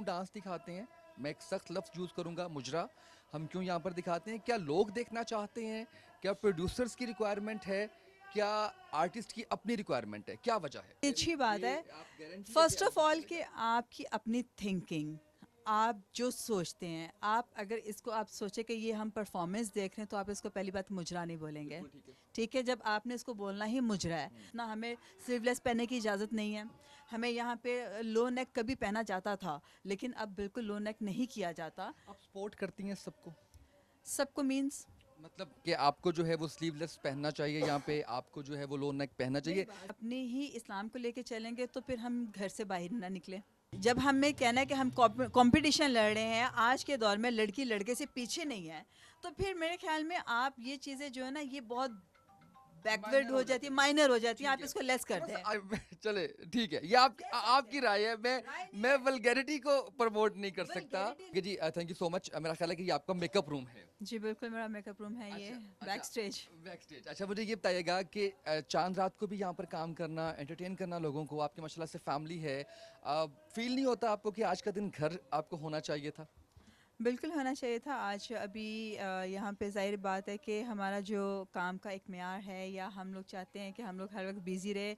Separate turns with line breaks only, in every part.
क्यों डांस दिखाते हैं? मैं एक सख्त लफ्ज़ यूज़ करूँगा, मुजरा। हम क्यों यहाँ पर दिखाते हैं? क्या लोग देखना चाहते हैं? क्या प्रोड्यूसर्स की रिक्वायरमेंट है? क्या आर्टिस्ट की अपनी रिक्वायरमेंट है? क्या वजह है?
अच्छी बात
ये
है।
आप गारंटी है कि
फर्स्ट ऑफ
ऐसे
ऑल कि
चलेगा।
आपकी अपनी थिंकिंग, आप जो सोचते हैं, आप अगर इसको आप सोचे कि ये हम परफॉर्मेंस देख रहे हैं तो आप इसको पहली बात मुजरा नहीं बोलेंगे।
बिल्कुल ठीक है।
ठीक है, जब आपने इसको बोलना ही मुजरा है ना, हमें स्लीवलेस पहनने की इजाज़त नहीं है। हमें यहाँ पे लो नेक कभी पहना जाता था, लेकिन अब बिल्कुल लो नेक नहीं किया जाता।
आप सपोर्ट करती हैं सबको?
सबको मीन्स
मतलब कि आपको जो है वो स्लीवलेस पहनना चाहिए यहाँ पे, आपको जो है वो लो नेक पहनना चाहिए।
अपने ही इस्लाम को लेके चलेंगे तो फिर हम घर से बाहर ना निकले। जब हमें कहना है कि हम कंपटीशन लड़ रहे हैं, आज के दौर में लड़की लड़के से पीछे नहीं है, तो फिर मेरे ख्याल में आप ये चीज़ें जो है ना, ये बहुत बैकवर्ड
माइनर
हो
हो
जाती
जाती
है,
है।
माइनर हो जाती है,
ठीक
आप
है।
इसको लेस कर
थोड़ा सा
दें।
चले ठीक है, ये आपकी राय है। मैं वल्गैरिटी को प्रमोट नहीं कर सकता कि जी। Thank you so much. मेरा ख्याल है कि ये आपका मेकअप रूम है।
जी बिल्कुल, मेरा मेकअप रूम है ये, बैक स्टेज।
Back stage. अच्छा, मुझे ये बताइएगा कि चांद रात को भी यहाँ पर काम करना, एंटरटेन करना लोगों को, आपकी माशाल्लाह से फैमिली है, फील नहीं होता आपको कि आज का दिन घर आपको होना चाहिए था?
बिल्कुल होना चाहिए था। आज अभी यहाँ पे ज़ाहिर बात है कि हमारा जो काम का एक मेयार है, या हम लोग चाहते हैं कि हम लोग हर वक्त बिज़ी रहे,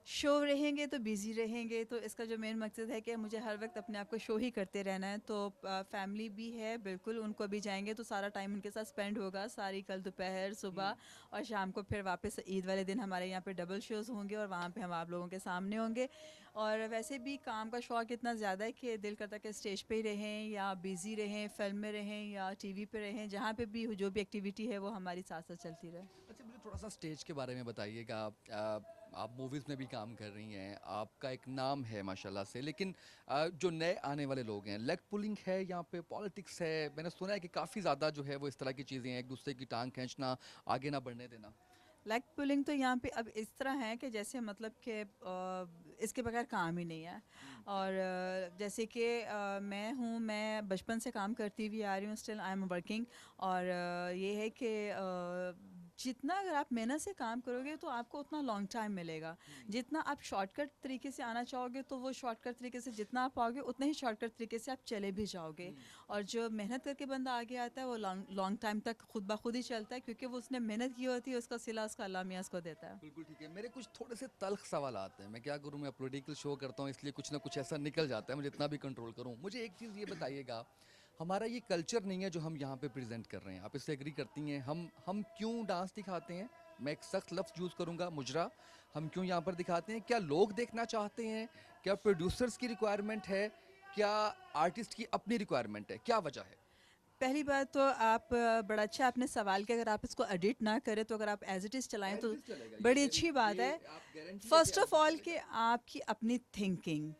शो रहेंगे तो बिज़ी रहेंगे, तो इसका जो मेन मकसद है कि मुझे हर वक्त अपने आप को शो ही करते रहना है। तो फैमिली भी है, बिल्कुल उनको अभी जाएंगे तो सारा टाइम उनके साथ स्पेंड होगा, सारी कल दोपहर सुबह और शाम को फिर वापस ईद वाले दिन हमारे यहाँ पे डबल शोज़ होंगे और वहाँ पे हम आप लोगों के सामने होंगे। और वैसे भी काम का शौक़ इतना ज़्यादा है कि दिल करता है कि स्टेज पे ही रहें या बिज़ी रहें, फिल्म में रहें या टीवी पे रहें, जहाँ पे भी जो भी एक्टिविटी है वो हमारी साथ साथ चलती रहे।
अच्छा, मुझे थोड़ा सा स्टेज के बारे में बताइएगा। आप मूवीज़ में भी काम कर रही हैं, आपका एक नाम है माशाल्लाह से, लेकिन जो नए आने वाले लोग हैं, लेग पुलिंग है यहाँ पे, पॉलिटिक्स है, मैंने सुना है कि काफ़ी ज़्यादा जो है वो इस तरह की चीज़ें हैं, एक दूसरे की टांग खींचना, आगे ना बढ़ने देना।
लेग पुलिंग तो यहाँ पे अब इस तरह है कि जैसे मतलब कि इसके बगैर काम ही नहीं है। और जैसे कि मैं बचपन से काम करती हुई आ रही हूँ, स्टिल आई एम वर्किंग। और ये है कि जितना अगर आप मेहनत से काम करोगे तो आपको उतना लॉन्ग टाइम मिलेगा। जितना आप शॉर्टकट तरीके से आना चाहोगे तो वो शॉर्टकट तरीके से जितना आप पाओगे उतना ही शॉर्टकट तरीके से आप चले भी जाओगे। और जो मेहनत करके बंदा आगे आता है वो लॉन्ग लॉन्ग टाइम तक खुद ब खुद ही चलता है, क्योंकि वो उसने मेहनत की होती है, उसका सिला उसका अल्लाह मियाँ उसको देता है।
बिल्कुल ठीक है। मेरे कुछ थोड़े से तल्ख सवाल आते हैं, मैं क्या करूँ, मैं पॉलिटिकल शो करता हूँ इसलिए कुछ ना कुछ ऐसा निकल जाता है, मुझे इतना भी कंट्रोल करूँ। मुझे एक चीज़ ये बताइएगा, हमारा ये कल्चर नहीं है जो हम यहाँ पे प्रेजेंट कर रहे हैं, आप इससे एग्री करती हैं? हम क्यों डांस दिखाते हैं? मैं एक सख्त लफ्ज़ यूज़ करूँगा, मुजरा। हम क्यों यहाँ पर दिखाते हैं? क्या लोग देखना चाहते हैं? क्या प्रोड्यूसर्स की रिक्वायरमेंट है? क्या आर्टिस्ट की अपनी रिक्वायरमेंट है? क्या वजह है?
पहली बात तो आप बड़ा अच्छा आपने सवाल किया, अगर आप इसको एडिट ना करें तो अगर आप एज इट इज़ चलाएं
एज
तो
इट इज़ चलेगा।
बड़ी अच्छी बात
ये
है।
आप गारंटी है कि
first
age
of
it is
all कि
चलेगा।
आपकी अपनी थिंकिंग,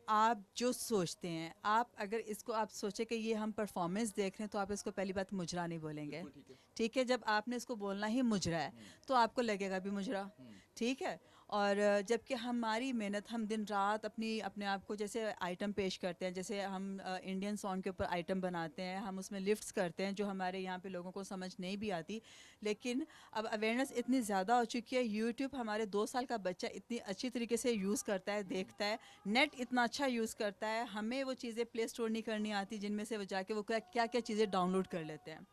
आप जो सोचते हैं, आप अगर इसको आप सोचे कि ये हम परफॉर्मेंस देख रहे हैं तो आप इसको पहली बात मुजरा नहीं बोलेंगे।
बिल्कुल ठीक है।
ठीक है, जब आपने इसको बोलना ही मुजरा है तो आपको लगेगा भी मुजरा। ठीक है। और जबकि हमारी मेहनत, हम दिन रात अपने आप को जैसे आइटम पेश करते हैं, जैसे हम इंडियन सॉन्ग के ऊपर आइटम बनाते हैं, हम उसमें लिफ्ट्स करते हैं जो हमारे यहाँ पे लोगों को समझ नहीं भी आती। लेकिन अब अवेयरनेस इतनी ज़्यादा हो चुकी है, यूट्यूब हमारे 2 साल का बच्चा इतनी अच्छी तरीके से यूज़ करता है, देखता है, नेट इतना अच्छा यूज़ करता है, हमें वो चीज़ें प्ले स्टोर नहीं करनी आती जिनमें से वो जाके वो क्या क्या क्या चीज़ें डाउनलोड कर लेते हैं।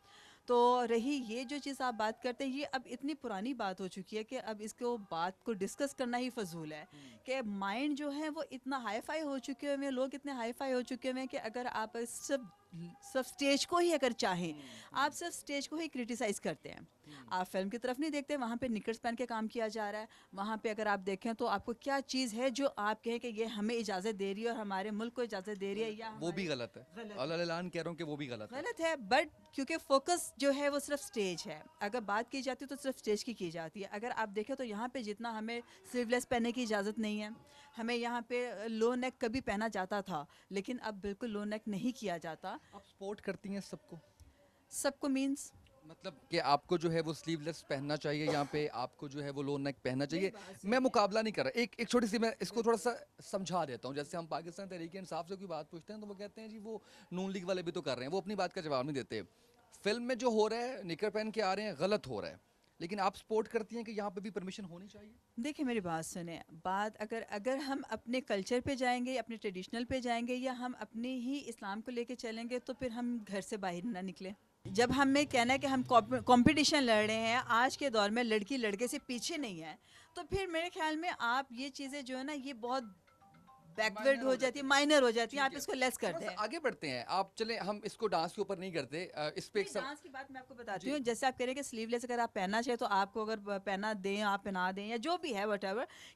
तो रही ये जो चीज़ आप बात करते हैं, ये अब इतनी पुरानी बात हो चुकी है कि अब इसको बात को डिस्कस करना ही फजूल है। कि माइंड जो है वो इतना हाई फाई हो चुके हुए हैं, लोग इतने हाई फाई हो चुके हुए हैं कि अगर आप सब स्टेज को ही अगर चाहें, आप सिर्फ स्टेज को ही क्रिटिसाइज़ करते हैं, आप फिल्म की तरफ नहीं देखते। वहाँ पे निकर्स पहन के काम किया जा रहा है, वहाँ पे अगर आप देखें तो आपको क्या चीज़ है जो आप कहें कि ये हमें इजाज़त दे रही है और हमारे मुल्क को इजाज़त दे रही है, या
वो भी
हमारे
गलत है।
गलत है।
अल ऐलान कह रहा हूँ कि वो भी गलत है।
गलत है, बट क्योंकि फोकस जो है वो सिर्फ स्टेज है, अगर बात की जाती है तो सिर्फ स्टेज की जाती है। अगर आप देखें तो यहाँ पे जितना हमें स्लीवलेस पहनने की इजाज़त नहीं है, हमें यहाँ पे लो नेक कभी पहना जाता था, लेकिन अब बिल्कुल लो नेक नहीं किया जाता।
आप सपोर्ट करती हैं सबको?
सबको मीन्स
मतलब कि आपको जो है वो स्लीवलेस पहनना चाहिए यहाँ पे, आपको जो है वो लो नेक पहनना
मेरी
चाहिए।
बात
मैं
सुनिए।
मुकाबला नहीं कर रहा, एक एक छोटी सी मैं इसको थोड़ा सा समझा देता हूँ। जैसे हम पाकिस्तान तहरीक इंसाफ से कोई बात पूछते हैं तो वो कहते हैं जी वो नून लीग वाले भी तो कर रहे हैं, वो अपनी बात का जवाब नहीं देते। फिल्म में जो हो रहा है, निकर पहन के आ रहे हैं, गलत हो रहा है, लेकिन आप सपोर्ट करती हैं कि यहाँ पे भी परमिशन होनी चाहिए?
देखिए मेरी बात सुने, बात अगर अगर हम अपने कल्चर पे जाएंगे, अपने ट्रेडिशनल पे जाएंगे, या हम अपने ही इस्लाम को लेके चलेंगे, तो फिर हम घर से बाहर ना निकले। जब हमें कहना है कि हम कंपटीशन लड़ रहे हैं, आज के दौर में लड़की लड़के से पीछे नहीं है, तो फिर मेरे ख्याल में आप ये चीज़ें जो है ना, ये बहुत बैकवर्ड
माइनर
हो
हो
जाती
जाती
है,
हैं।
माइनर हो जाती है,
ठीक
आप
है,
इसको लेस कर
थोड़ा सा
दें।
आगे बढ़ते हैं। आप चले, हम इसको डांस के ऊपर नहीं करते, इस पे एक
नहीं,
सब।
डांस की बात मैं आपको बताती
जी।
हूँ। जैसे आप कह रहे हैं कि स्लीवलेस अगर आप पहनना चाहिए, तो आपको अगर पहना दें, आप पहना दें, या जो भी है वट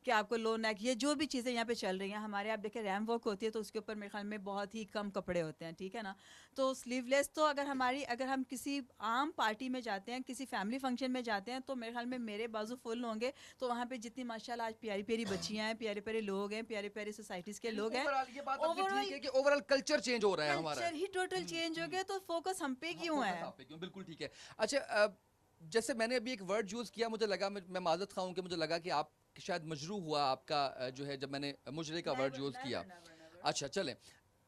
कि आपको लो नेक, ये जो भी चीज़ें यहाँ पे चल रही हैं हमारे, आप देखें रैम वॉक होती है तो उसके ऊपर मेरे ख्याल में बहुत ही कम कपड़े होते हैं, ठीक है ना। तो स्लीवलेस तो अगर हम किसी आम पार्टी में जाते हैं, किसी फैमिली फंक्शन में जाते हैं, तो मेरे ख्याल में मेरे बाजू फुल होंगे, तो वहाँ पे जितनी माशाल्लाह आज प्यारी प्यारी बच्चियाँ हैं, प्यारे प्यारे लोग हैं, प्यारे प्यारे सोसाइटीज़ के लोग हैं,
ओवरऑल ये बात आपकी
ओवरऑल
ठीक है कि ओवरऑल कल्चर चेंज हो रहा है हमारा।
कल्चर ही टोटल चेंज हो गया, तो फोकस हम पे
हाँ,
क्यों
फोकस
है?
आप पे क्यों, बिल्कुल ठीक है। अच्छा, जैसे मैंने अभी एक वर्ड यूज़ किया, मुझे लगा, मैं माज़रत ख़्वाह हूँ कि मुझे लगा कि आप शायद मजरू हुआ आपका, जो है, जब मैंने मुजरे का वर्ड
नेवर
यूज़ किया।
Never never never.
अच्छा चलें,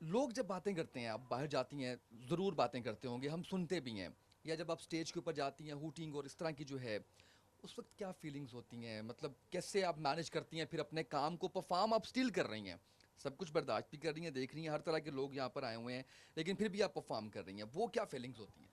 लोग जब बातें करते हैं, आप बाहर जाती हैं, ज़रूर बातें करते होंगे, हम सुनते भी हैं, या जब आप स्टेज के ऊपर जाती हैं, हूटिंग और इस तरह की जो है, उस वक्त क्या फीलिंग्स होती हैं? मतलब कैसे आप मैनेज करती हैं फिर अपने काम को? परफॉर्म आप स्टिल कर रही हैं, सब कुछ बर्दाश्त भी कर रही हैं, देख रही हैं हर तरह के लोग यहाँ पर आए हुए हैं, लेकिन फिर भी आप परफॉर्म कर रही हैं, वो क्या फीलिंग्स होती हैं?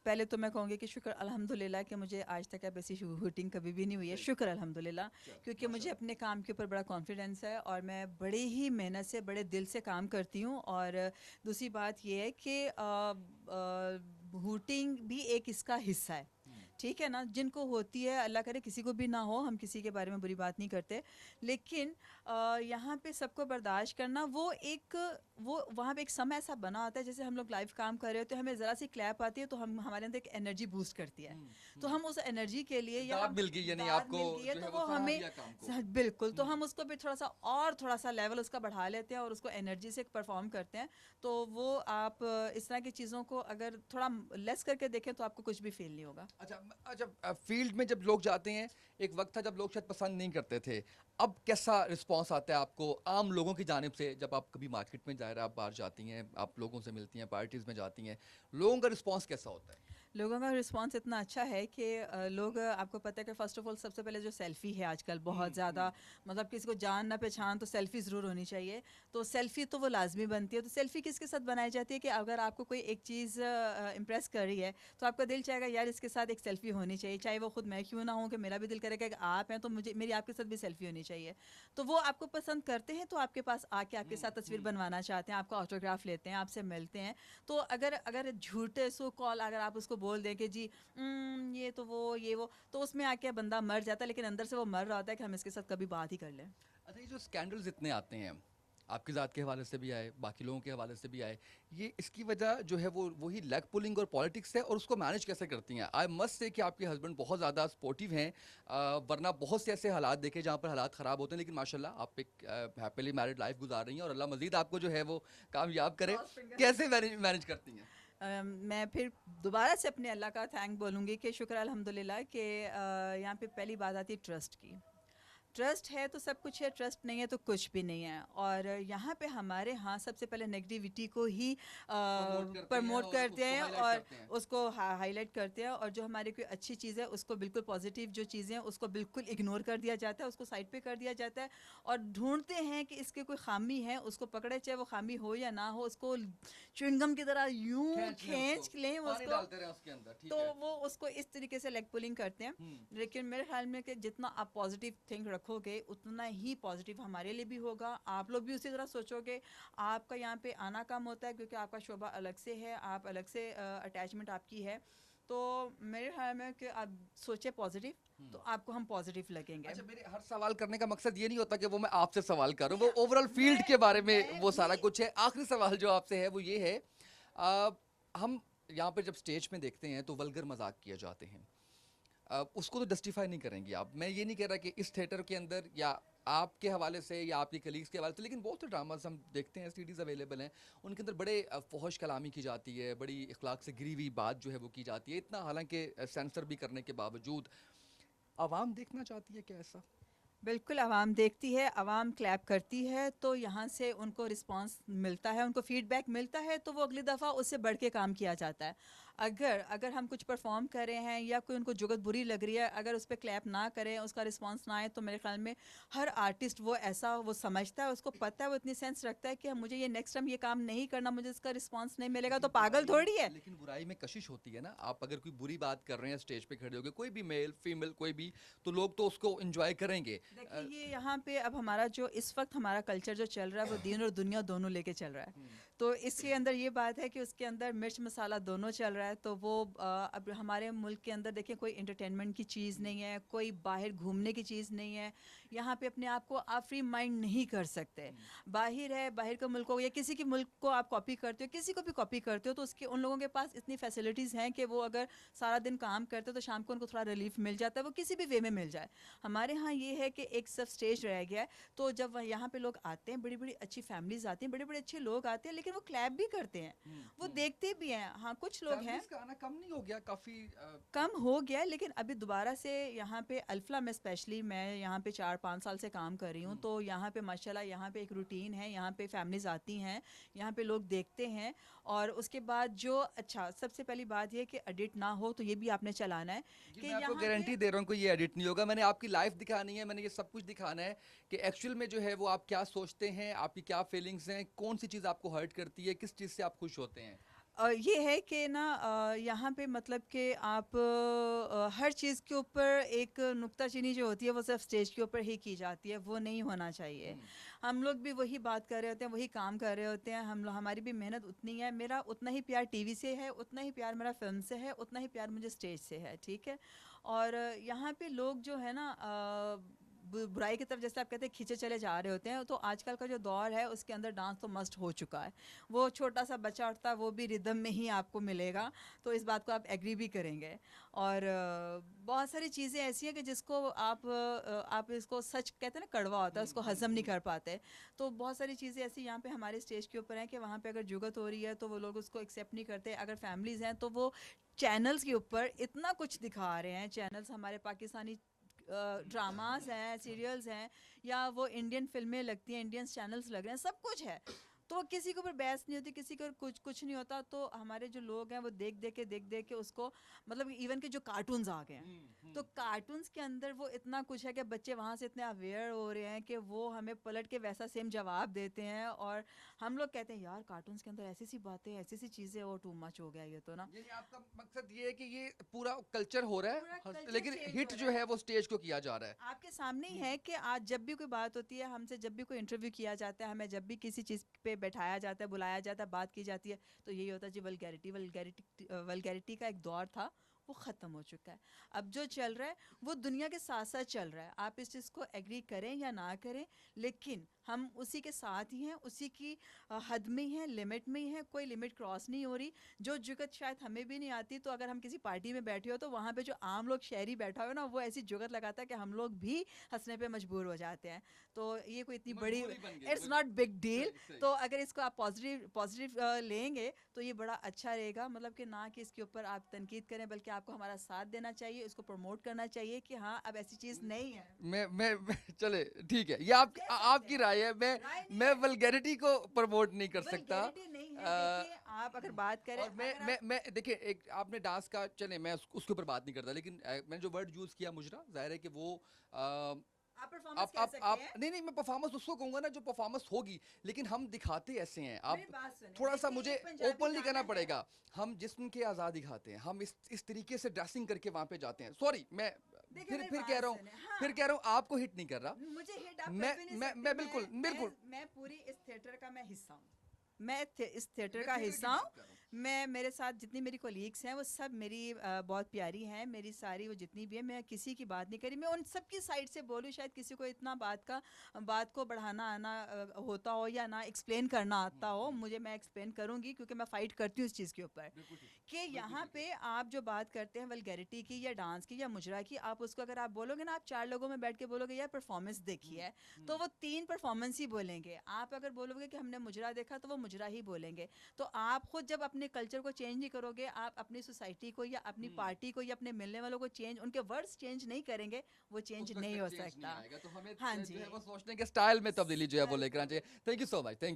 पहले तो मैं कहूँगी कि शुक्र अल्हम्दुलिल्लाह कि मुझे आज तक अब ऐसी हुटिंग कभी भी नहीं हुई है,
सही।
शुक्र अल्हम्दुलिल्लाह।
चलो,
क्योंकि मुझे
माशाल्लाह।
अपने काम के ऊपर बड़ा कॉन्फिडेंस है, और मैं बड़े ही मेहनत से, बड़े दिल से काम करती हूँ। और दूसरी बात ये है कि हुटिंग भी एक इसका हिस्सा है, ठीक है ना। जिनको होती है, अल्लाह करे किसी को भी ना हो, हम किसी के बारे में बुरी बात नहीं करते, लेकिन यहाँ पे सबको बर्दाश्त करना, वो वहाँ पे एक समय ऐसा बना होता है, जैसे हम लोग लाइव काम कर रहे होते हैं, हमें ज़रा सी क्लैप आती है तो हम हमारे अंदर एक एनर्जी बूस्ट करती है। तो हम उस एनर्जी के लिए, या
दाद
हम
मिल गई, यानी
दाद
आपको
मिल गई है,
जो है
तो
वो
वो
सराहा
हमें
दिया काम को।
बिल्कुल, तो हम उसको भी थोड़ा सा लेवल उसका बढ़ा लेते हैं, और उसको एनर्जी से परफॉर्म करते हैं। तो वो आप इस तरह की चीज़ों को अगर थोड़ा लेस करके देखें, तो आपको कुछ भी फील नहीं होगा।
अच्छा, अच्छा, फील्ड में जब लोग जाते हैं, एक वक्त था जब लोग शायद पसंद नहीं करते थे, अब कैसा रिस्पांस आता है आपको आम लोगों की जानिब से? जब आप कभी मार्केट में ज़ाहिर है आप बाहर जाती हैं, आप लोगों से मिलती हैं, पार्टीज़ में जाती हैं, लोगों का रिस्पांस कैसा होता है?
लोगों का रिस्पांस इतना अच्छा है कि लोग, आपको पता है कि फ़र्स्ट ऑफ ऑल सबसे पहले जो सेल्फ़ी है आजकल बहुत ज़्यादा, मतलब किसी को जान ना पहचान तो सेल्फ़ी ज़रूर होनी चाहिए। तो सेल्फ़ी तो वो लाज़मी बनती है। तो सेल्फ़ी किसके साथ बनाई जाती है कि अगर आपको कोई एक चीज़ इम्प्रेस कर रही है, तो आपका दिल चाहेगा यार इसके साथ एक सेल्फ़ी होनी चाहिए। चाहे वो खुद मैं क्यों ना हूँ, कि मेरा भी दिल करेगा कि आप हैं तो मुझे मेरी आपके साथ भी सेल्फ़ी होनी चाहिए। तो वो आपको पसंद करते हैं, तो आपके पास आके आपके साथ तस्वीर बनवाना चाहते हैं, आपका ऑटोग्राफ लेते हैं, आपसे मिलते हैं। तो अगर अगर झूठे सो कॉल अगर आप उसको बोल दें कि जी ये तो वो, तो उसमें आके बंदा मर जाता है, लेकिन अंदर से वो मर रहा होता है कि हम इसके साथ कभी बात ही कर लें।
अच्छा, ये जो स्कैंडल्स इतने आते हैं, आपकी ज़ात के हवाले से भी आए, बाकी लोगों के हवाले से भी आए, ये इसकी वजह जो है वो वही लेग पुलिंग और पॉलिटिक्स है, और उसको मैनेज कैसे करती हैं? आई मस्ट से कि आपके हस्बैंड बहुत ज़्यादा सपोर्टिव हैं, वरना बहुत से ऐसे हालात देखे जहाँ पर हालात ख़राब होते हैं, लेकिन माशाल्लाह आप एक हैप्पीली मैरिड लाइफ गुजार रही हैं, और अल्लाह मज़ीद आपको जो है वो कामयाब करे।
Cross finger.
कैसे मैनेज मैनेज करती हैं?
मैं फिर दोबारा से अपने अल्लाह का थैंक बोलूँगी कि शुक्र अल्हम्दुलिल्लाह कि यहाँ पे पहली बात आती है ट्रस्ट की। ट्रस्ट है तो सब कुछ है, ट्रस्ट नहीं है तो कुछ भी नहीं है। और यहाँ पे हमारे यहाँ सबसे पहले नेगेटिविटी को ही प्रमोट करते हैं, और उसको हाईलाइट करते हैं, और जो हमारी कोई अच्छी चीज़ है उसको बिल्कुल पॉजिटिव जो चीज़ें हैं उसको बिल्कुल इग्नोर कर दिया जाता है, उसको साइड पे कर दिया जाता है, और ढूंढते हैं कि इसके कोई खामी है, उसको पकड़े, चाहे वो खामी हो या ना हो, उसको च्युइंगम की तरह यूं खींच लें
पानी
उसको,
डालते रहे उसके अंदर, ठीक
तो
है।
वो उसको इस तरीके से लेग पुलिंग करते हैं। लेकिन मेरे ख्याल में कि जितना आप पॉजिटिव थिंक रखोगे, उतना ही पॉजिटिव हमारे लिए भी होगा, आप लोग भी उसी तरह सोचोगे। आपका यहाँ पे आना कम होता है क्योंकि आपका शोबा अलग से है, आप अलग से अटैचमेंट आपकी है। तो मेरे ख्याल में कि आप सोचे पॉजिटिव, तो आपको हम पॉजिटिव लगेंगे।
अच्छा, मेरे हर सवाल करने का मकसद ये नहीं होता कि वो मैं आपसे सवाल करूं, वो
नहीं,
ओवरऑल फील्ड के बारे में
मैं
वो सारा
भी
कुछ है। आखिरी सवाल जो आपसे है वो ये है, हम यहाँ पे जब स्टेज में देखते हैं तो वल्गर मजाक किए जाते हैं, उसको तो जस्टिफाई नहीं करेंगी आप। मैं ये नहीं कह रहा कि इस थिएटर के अंदर या आपके हवाले से या आपके कलीग्स के हवाले से, लेकिन बहुत से ड्रामास हम देखते हैं, सीडीज़ अवेलेबल हैं, उनके अंदर बड़े फौहश कलामी की जाती है, बड़ी इखलाक से गिरी हुई बात जो है वो की जाती है, इतना हालांकि सेंसर भी करने के बावजूद आवाम देखना चाहती है क्या ऐसा?
बिल्कुल आवाम देखती है, आवाम क्लैप करती है, तो यहाँ से उनको रिस्पांस मिलता है, उनको फीडबैक मिलता है, तो वो अगली दफ़ा उससे बढ़ के काम किया जाता है। अगर अगर हम कुछ परफॉर्म कर रहे हैं या कोई उनको जुगत बुरी लग रही है, अगर उस पर क्लैप ना करें, उसका रिस्पांस ना आए, तो मेरे ख्याल में हर आर्टिस्ट वो ऐसा वो समझता है, उसको पता है, वो इतनी सेंस रखता है कि मुझे ये नेक्स्ट टाइम ये काम नहीं करना, मुझे इसका रिस्पांस नहीं मिलेगा तो पागल थोड़ी है।
लेकिन बुराई में कशिश होती है ना। आप अगर कोई बुरी बात कर रहे हैं स्टेज पे खड़े होकर, कोई भी मेल फीमेल कोई भी, तो लोग तो उसको एंजॉय करेंगे।
देखिए ये यहाँ पे अब हमारा जो इस वक्त हमारा कल्चर जो चल रहा है वो दीन और दुनिया दोनों लेके चल रहा है। तो इसके अंदर ये बात है कि उसके अंदर मिर्च मसाला दोनों चल रहा है। तो वो अब हमारे मुल्क के अंदर देखिए कोई एंटरटेनमेंट की चीज़ नहीं है, कोई बाहर घूमने की चीज़ नहीं है। यहाँ पे अपने आप को आप फ्री माइंड नहीं कर सकते। बाहर है, बाहर के मुल्कों या किसी के मुल्क को आप कॉपी करते हो, किसी को भी कॉपी करते हो, तो उसके उन लोगों के पास इतनी फैसिलिटीज़ हैं कि वो अगर सारा दिन काम करते हो तो शाम को उनको थोड़ा रिलीफ मिल जाता है, वो किसी भी वे में मिल जाए। हमारे यहाँ ये है कि एक सब स्टेज रह गया है। तो जब यहाँ पे लोग आते हैं, बड़ी बड़ी अच्छी फैमिलीज आती हैं, बड़े बड़े अच्छे लोग आते हैं, लेकिन वो क्लैप भी करते हैं, वो देखते भी हैं। हाँ कुछ लोग हैं,
फैमिलीज का आना कम नहीं हो गया काफी?
कम हो गया है, लेकिन अभी दोबारा से यहाँ पे अल्फला में स्पेशली मैं यहाँ पे 4-5 साल से काम कर रही हूँ। तो यहाँ पे माशाल्लाह यहाँ पे एक रूटीन है, यहाँ पे फैमिलीज आती हैं, यहाँ पे लोग देखते हैं। और उसके बाद जो अच्छा सबसे पहली बात ये कि एडिट ना हो, तो ये भी आपने चलाना है कि
मैं आपको
यहाँ पे
गारंटी दे रहा हूँ, कोई ये एडिट नहीं होगा। मैंने आपकी लाइफ दिखानी है, मैंने ये सब कुछ दिखाना है कि एक्चुअल में जो है वो आप क्या सोचते हैं, आपकी क्या फीलिंग्स हैं, कौन सी चीज़ आपको हर्ट करती है, किस चीज़ से आप खुश होते हैं।
ये है कि ना यहाँ पे मतलब कि आप हर चीज़ के ऊपर एक नुक्ताचीनी जो होती है वो सिर्फ स्टेज के ऊपर ही की जाती है, वो नहीं होना चाहिए। हम लोग भी वही बात कर रहे होते हैं, वही काम कर रहे होते हैं, हम लोग हमारी भी मेहनत उतनी है। मेरा उतना ही प्यार टीवी से है, उतना ही प्यार मेरा फिल्म से है, उतना ही प्यार मुझे स्टेज से है, ठीक है। और यहाँ पे लोग जो है ना बुराई की तरफ जैसे आप कहते हैं खींचे चले जा रहे होते हैं। तो आजकल का जो दौर है उसके अंदर डांस तो मस्ट हो चुका है। वो छोटा सा बच्चा उठता है वो भी रिदम में ही आपको मिलेगा, तो इस बात को आप एग्री भी करेंगे। और बहुत सारी चीज़ें ऐसी हैं कि जिसको आप इसको सच कहते हैं ना कड़वा होता है, उसको हजम नहीं कर पाते। तो बहुत सारी चीज़ें ऐसी यहाँ पे हमारे स्टेज के ऊपर हैं कि वहाँ पे अगर जुगत हो रही है तो वो लोग उसको एक्सेप्ट नहीं करते। अगर फैमिलीज़ हैं तो वो चैनल्स के ऊपर इतना कुछ दिखा रहे हैं, चैनल्स हमारे पाकिस्तानी ड्रामास हैं, सीरियल्स हैं, या वो इंडियन फिल्में लगती हैं, इंडियन चैनल्स लग रहे हैं, सब कुछ है। तो किसी के ऊपर बहस नहीं होती, किसी को कुछ नहीं होता। तो हमारे जो लोग हैं वो देख के उसको मतलब इवन के जो कार्टून्स आ गए हैं, तो कार्टून्स के अंदर वो इतना कुछ है कि बच्चे वहाँ से इतने अवेयर हो रहे हैं कि वो हमें पलट के वैसा सेम जवाब देते हैं। और हम लोग कहते हैं यार कार्टून्स के अंदर ऐसी सी बातें, ऐसी सी चीज़ें, और टू मच हो गया ये तो ना।
यानी आपका मकसद ये है कि ये पूरा कल्चर हो रहा
पूरा
है,
culture
लेकिन
change
हिट
हो
जो
रहा
है वो स्टेज को किया जा रहा है।
आपके सामने ही है कि आज जब भी कोई बात होती है हमसे, जब भी कोई इंटरव्यू किया जाता है, हमें जब भी किसी चीज़ पे बैठाया जाता है, बुलाया जाता है, बात की जाती है, तो यही होता है जी वल्गैरिटी वल्गैरिटी वल्गैरिटी का एक दौर था, वो ख़त्म हो चुका है। अब जो चल रहा है वो दुनिया के साथ साथ चल रहा है, आप इस चीज़ को एग्री करें या ना करें, लेकिन हम उसी के साथ ही हैं, उसी की हद में ही हैं, लिमिट में ही हैं, कोई लिमिट क्रॉस नहीं हो रही। जो जुगत शायद हमें भी नहीं आती, तो अगर हम किसी पार्टी में बैठे हो तो वहाँ पे जो आम लोग शहरी बैठा हो ना, वो ऐसी जुगत लगाता है कि हम लोग भी हंसने पे मजबूर हो जाते हैं। तो ये कोई इतनी बड़ी
मजबूरी बन गई,
इट्स नॉट बिग डील।
सही सही।
तो अगर इसको आप पॉजिटिव पॉजिटिव लेंगे तो ये बड़ा अच्छा रहेगा। मतलब कि ना कि इसके ऊपर आप तनकीद करें, बल्कि आपको हमारा साथ देना चाहिए, इसको प्रमोट करना चाहिए कि हाँ अब ऐसी चीज़ नहीं है।
चले ठीक है, ये आप
कह सकते
आपकी
हैं,
राय है।
राय नहीं
मैं
है,
वल्गैरिटी को प्रमोट नहीं कर सकता।
वल्गैरिटी नहीं है।
अ,
देखिए आप अगर बात करें,
और
अगर आप
मैं देखिए, एक आपने डांस का, चले मैं उसके ऊपर बात नहीं करता, लेकिन मैंने जो वर्ड यूज किया मुजरा, जाहिर है कि वो
आप परफॉर्मेंस कह सकते
आप
हैं।
नहीं मैं परफॉर्मेंस उसको कहूंगा ना जो परफॉर्मेंस होगी, लेकिन हम दिखाते ऐसे हैं।
मेरी
आप
बात सुने,
थोड़ा सा
देखिए
मुझे
एक पंजाबी
ओपनली
गाना
कहना
है।
पड़ेगा। हम जिस्म की आज़ादी दिखाते हैं, हम इस तरीके से ड्रेसिंग करके वहां पे जाते हैं। सॉरी, मैं
देखिए मेरी
फिर कह
बात
रहा
सुने,
हूँ,
हाँ
फिर कह रहा हूँ, आपको हिट नहीं कर रहा।
मुझे हिट आप कर भी नहीं सकते।
मैं बिल्कुल बिल्कुल
मैं पूरी इस थिएटर का मैं हिस्सा हूँ, मैं इस थिएटर
मैं
का
थिएटर की
हिस्सा
बात
हूँ।
कर रहा हूँ।
मैं मेरे साथ जितनी मेरी कोलीग्स हैं वो सब मेरी बहुत प्यारी हैं, मेरी सारी वो जितनी भी है, मैं किसी की बात नहीं करी, मैं उन सब की साइड से बोलूँ। शायद किसी को इतना बात को बढ़ाना आना होता हो या ना एक्सप्लेन करना आता हो, मुझे मैं एक्सप्लेन करूँगी क्योंकि मैं फ़ाइट करती हूँ इस चीज़ के ऊपर।
बिल्कुल ठीक
कि
बिल्कुल
यहाँ
ठीक है।
पे आप जो बात करते हैं वल्गैरिटी की या डांस की या मुजरा की, आप उसको अगर आप बोलोगे ना, आप 4 लोगों में बैठ के बोलोगे यार परफॉर्मेंस देखी है, तो वो 3 परफॉर्मेंस ही बोलेंगे। आप अगर बोलोगे कि हमने मुजरा देखा, तो वो मुजरा ही बोलेंगे। तो आप खुद जब अपने कल्चर को चेंज नहीं करोगे, आप अपनी सोसाइटी को या अपनी पार्टी को या अपने मिलने वालों को चेंज, उनके वर्ड्स चेंज नहीं करेंगे, वो चेंज
उस वक्त
नहीं
तक
हो
चेंज नहीं
सकता।
आएगा। तो हमें
हाँ
जो
जी,
है वो सोचने के स्टाइल में तब्दीली जो है वो लेकर आना
बिल्कुल।
चाहिए। Thank you so much. Thank